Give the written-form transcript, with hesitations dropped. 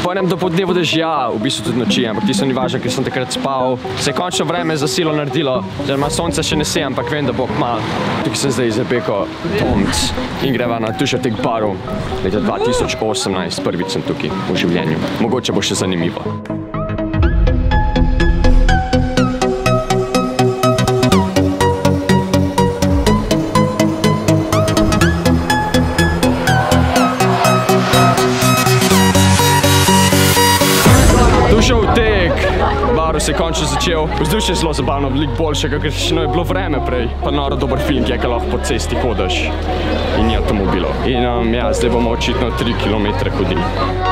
Po enem dopoldnevu dežja, v bistvu tudi noči, ampak tisto ni važno, ker sem takrat spal. Se je končno vreme za silo naredilo, oziroma sonce še ne se, ampak vem, da bo kmalu. Tukaj sem zdaj zapeko Tomc in greva na Tušetek baru. Leta 2018, prvič sem tukaj v življenju. Mogoče bo še zanimivo. Tušetek baru se je končno začel. Vzdušje je zelo zabavno, veliko boljše, kakor je bilo vreme prej. Pa noro dober feeling je, ko lahko po cesti hodiš in ni avtomobilov. In ja, zdaj bomo očitno 3 kilometre hodili.